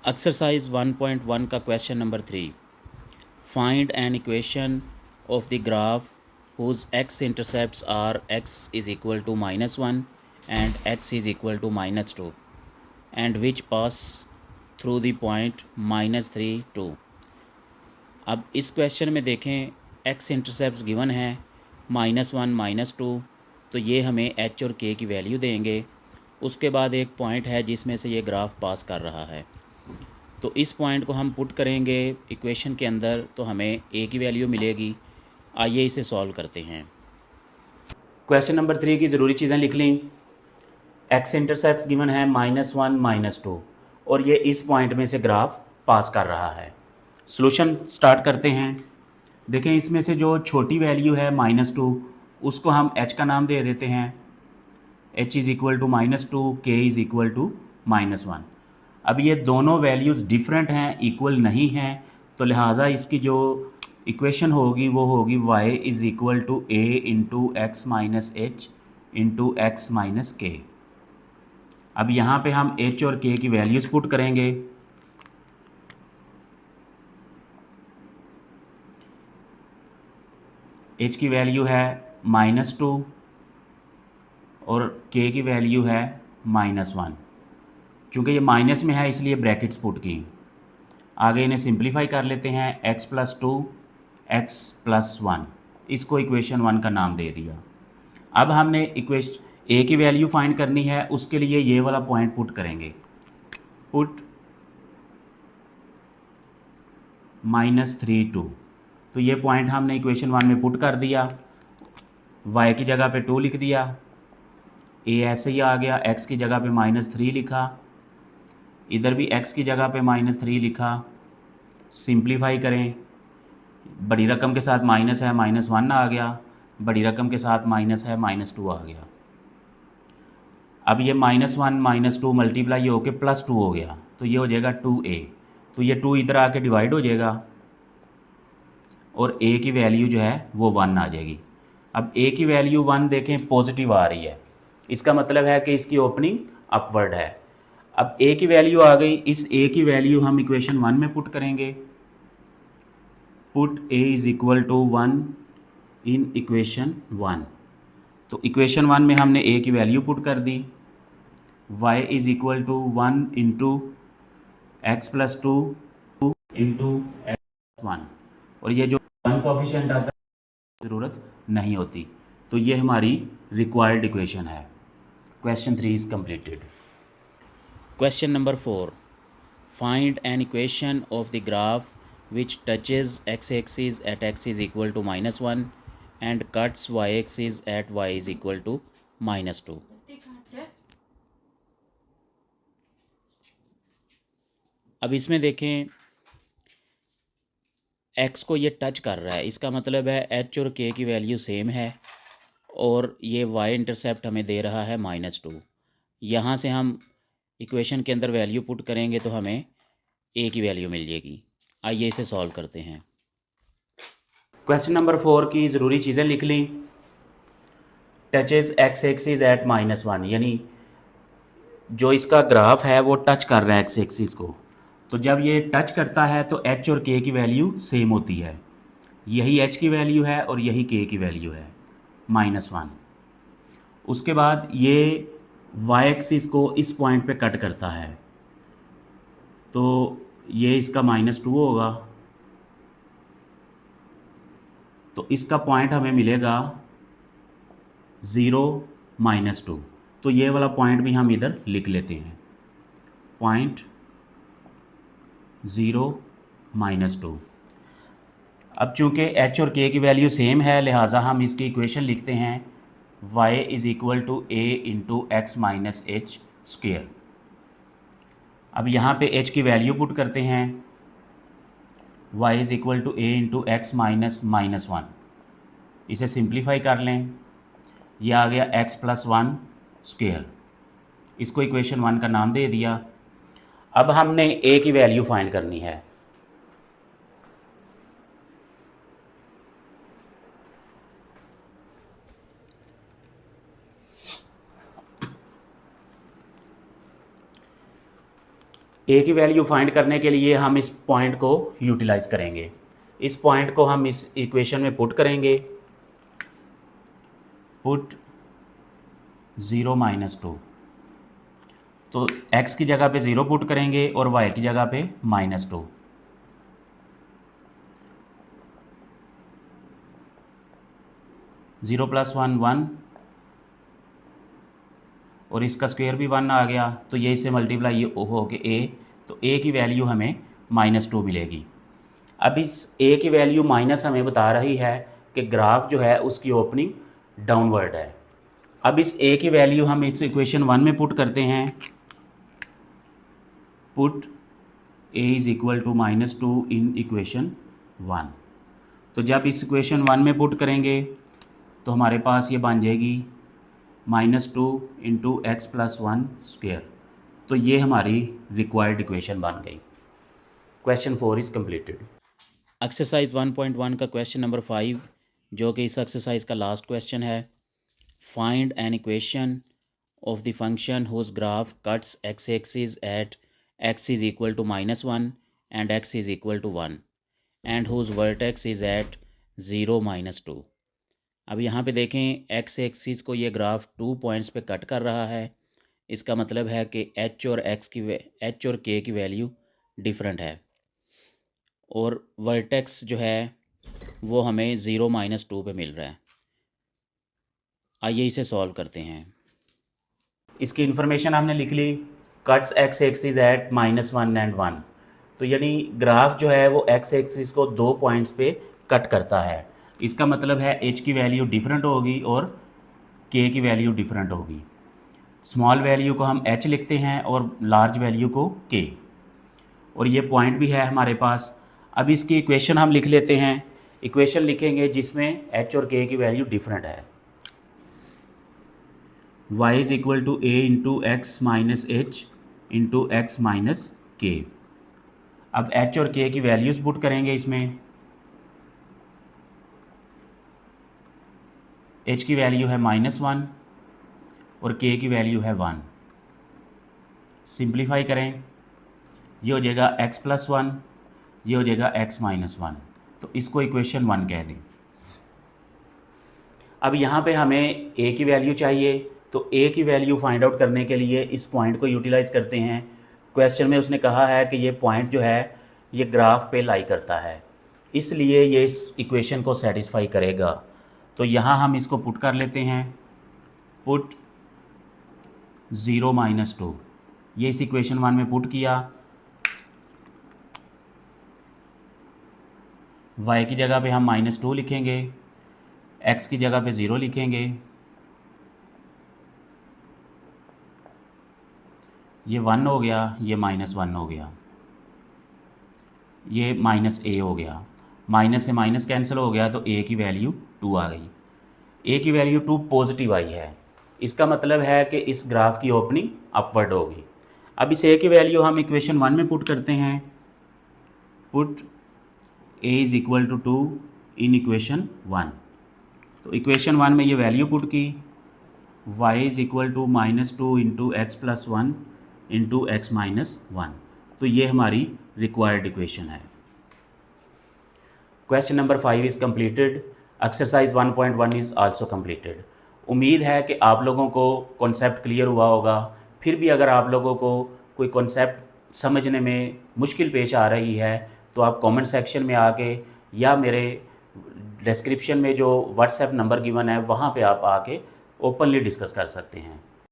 Exercise 1.1 का question number 3। Find an equation of the graph whose x intercepts are x is equal to -1 and x is equal to -2 and which pass through the point -3 2। अब इस question में देखें x intercepts given है -1 -2, तो ये हमें h और k की वैल्यू देंगे। उसके बाद एक पॉइंट है जिसमें से ये ग्राफ पास कर रहा है, तो इस पॉइंट को हम पुट करेंगे इक्वेशन के अंदर तो हमें a की वैल्यू मिलेगी। आइए इसे सॉल्व करते हैं। क्वेश्चन नंबर 3 की ज़रूरी चीज़ें लिख ली। एक्स इंटरसेप्ट गिवन है -1 -2 और ये इस पॉइंट में से ग्राफ पास कर रहा है। सॉल्यूशन स्टार्ट करते हैं। देखें इसमें से जो छोटी वैल्यू है -2 उसको हम h का नाम दे देते हैं। h is equal to -2, k is equal to -1। अब ये दोनों वैल्यूज़ डिफरेंट हैं, इक्वल नहीं हैं, तो लिहाजा इसकी जो इक्वेशन होगी वो होगी y is equal to a into x minus h into x minus k. अब यहाँ पे हम h और k की वैल्यूज़ पुट करेंगे। h की वैल्यू है -2 और k की वैल्यू है -1। चूँकि ये माइनस में है इसलिए ब्रैकेट्स पुट की। आगे इन्हें सिंप्लीफाई कर लेते हैं। x+2 x+1, इसको इक्वेशन 1 का नाम दे दिया। अब हमने इक्वेशन a की वैल्यू फाइंड करनी है, उसके लिए ये वाला पॉइंट पुट करेंगे। पुट -3 2, तो ये पॉइंट हमने इक्वेशन 1 में पुट कर दिया। y की जगह पे 2 लिख दिया, a ऐसे ही आ गया, x की जगह पे -3 लिखा, इधर भी x की जगह पे -3 लिखा। सिंप्लीफाई करें, बड़ी रकम के साथ माइनस है -1 आ गया, बड़ी रकम के साथ माइनस है -2 आ गया। अब ये -1 -2 मल्टीप्लाई होकर +2 हो गया, तो ये हो जाएगा 2a। तो ये 2 इधर आके डिवाइड हो जाएगा और a की वैल्यू जो है वो 1 आ जाएगी। अब a की वैल्यू 1 देखें पॉजिटिव आ रही है, इसका मतलब है कि इसकी ओपनिंग अपवर्ड है। अब a की वैल्यू आ गई, इस a की वैल्यू हम इक्वेशन 1 में पुट करेंगे। Put a is equal to 1 in equation 1। तो इक्वेशन 1 में हमने a की वैल्यू पुट कर दी। y is equal to 1 into x+2 into x+1, और ये जो 1 कोफिशिएंट आता है ज़रूरत नहीं होती, तो ये हमारी रिक्वायर्ड इक्वेशन है। Question 3 is completed. Question number 4। Find an equation of the graph which touches x axis at x is equal to -1 and cuts y axis at y is equal to -2। अब इसमें देखें x को ये touch कर रहा है, इसका मतलब है h और k की वैल्यू सेम है और ये y इंटरसेप्ट हमें दे रहा है -2। यहाँ से हम इक्वेशन के अंदर वैल्यू पुट करेंगे तो हमें a की वैल्यू मिल जाएगी। आइए इसे सॉल्व करते हैं। क्वेश्चन नंबर 4 की ज़रूरी चीज़ें लिख ली। टचेज x एक्सिस एट -1, यानी जो इसका ग्राफ है वो टच कर रहा है x एक्सिस को, तो जब ये टच करता है तो h और k की वैल्यू सेम होती है। यही h की वैल्यू है और यही k की वैल्यू है -1। उसके बाद ये y एक्सिस को इस पॉइंट पे कट करता है, तो ये इसका -2 होगा, तो इसका पॉइंट हमें मिलेगा 0 -2। तो ये वाला पॉइंट भी हम इधर लिख लेते हैं, पॉइंट 0 -2। अब चूंकि h और k की वैल्यू सेम है, लिहाजा हम इसकी इक्वेशन लिखते हैं y is equal to a into x minus h square. अब यहाँ पे h की वैल्यू पुट करते हैं, y is equal to a into x minus -1। इसे सिंप्लीफाई कर लें, यह आ गया x+1 स्क्वेयर। इसको इक्वेशन 1 का नाम दे दिया। अब हमने a की वैल्यू फाइंड करनी है। ए की वैल्यू फाइंड करने के लिए हम इस पॉइंट को यूटिलाइज करेंगे। इस पॉइंट को हम इस इक्वेशन में पुट करेंगे, पुट 0 -2। तो x की जगह पे 0 पुट करेंगे और y की जगह पे -2। ज़ीरो प्लस 1 1 और इसका स्क्वायर भी 1 आ गया, तो ये इससे मल्टीप्लाई हो के a, तो a की वैल्यू हमें -2 मिलेगी। अब इस a की वैल्यू माइनस हमें बता रही है कि ग्राफ जो है उसकी ओपनिंग डाउनवर्ड है। अब इस a की वैल्यू हम इस इक्वेशन 1 में पुट करते हैं, put a is equal to -2 in equation 1। तो जब इस इक्वेशन 1 में पुट करेंगे तो हमारे पास ये बन जाएगी -2 इंटू एक्स प्लस 1 स्क्वेयर। तो ये हमारी रिक्वायर्ड इक्वेशन बन गई। Question 4 is completed. एक्सरसाइज 1.1 का क्वेश्चन नंबर 5 जो कि इस एक्सरसाइज का लास्ट क्वेश्चन है। Find an equation of the function whose graph cuts x axis at x is equal to -1 and x is equal to 1 and whose vertex is at 0 -2। अब यहाँ पे देखें x axis को ये graph 2 points पे cut कर रहा है। इसका मतलब है कि h और k की वैल्यू डिफरेंट है और वर्टेक्स जो है वो हमें 0 -2 पे मिल रहा है। आइए इसे सॉल्व करते हैं। इसकी इन्फॉर्मेशन हमने लिख ली, cuts x axis at -1 and 1। तो यानी ग्राफ जो है वो एक्स एक्सिस को 2 पॉइंट्स पे कट करता है। इसका मतलब है h की वैल्यू डिफरेंट होगी और k की वैल्यू डिफरेंट होगी। स्मॉल वैल्यू को हम h लिखते हैं और लार्ज वैल्यू को k, और ये पॉइंट भी है हमारे पास। अब इसकी इक्वेशन हम लिख लेते हैं। इक्वेशन लिखेंगे जिसमें h और k की वैल्यू डिफरेंट है। y is equal to a into x minus h into x minus k. अब h और k की वैल्यूज़ पुट करेंगे इसमें। h की वैल्यू है -1 और k की वैल्यू है 1। सिंप्लीफाई करें, ये हो जाएगा x प्लस 1, ये हो जाएगा x माइनस 1। तो इसको इक्वेशन 1 कह दें। अब यहाँ पे हमें a की वैल्यू चाहिए, तो a की वैल्यू फाइंड आउट करने के लिए इस पॉइंट को यूटिलाइज करते हैं। क्वेश्चन में उसने कहा है कि ये पॉइंट जो है ये ग्राफ पे लाई करता है, इसलिए ये इस इक्वेशन को सेटिस्फाई करेगा। तो यहाँ हम इसको पुट कर लेते हैं, पुट 0 -2। ये इस इक्वेशन 1 में पुट किया, y की जगह पे हम -2 लिखेंगे, x की जगह पे 0 लिखेंगे, ये 1 हो गया, ये -1 हो गया, ये -a हो गया, माइनस से माइनस कैंसिल हो गया, तो a की वैल्यू 2 आ गई। a की वैल्यू 2 पॉजिटिव आई है, इसका मतलब है कि इस ग्राफ की ओपनिंग अपवर्ड होगी। अब इस a की वैल्यू हम इक्वेशन 1 में पुट करते हैं, put a is equal to 2 in equation 1। तो इक्वेशन 1 में ये वैल्यू पुट की, y is equal to -2 into x plus 1 into x minus 1। तो ये हमारी रिक्वायर्ड इक्वेशन है। Question number 5 is completed. Exercise 1.1 is also completed. उम्मीद है कि आप लोगों को कॉन्सेप्ट क्लियर हुआ होगा। फिर भी अगर आप लोगों को कोई कॉन्सेप्ट समझने में मुश्किल पेश आ रही है तो आप कमेंट सेक्शन में आके या मेरे डिस्क्रिप्शन में जो व्हाट्सएप नंबर गिवन है वहाँ पे आप आके ओपनली डिस्कस कर सकते हैं।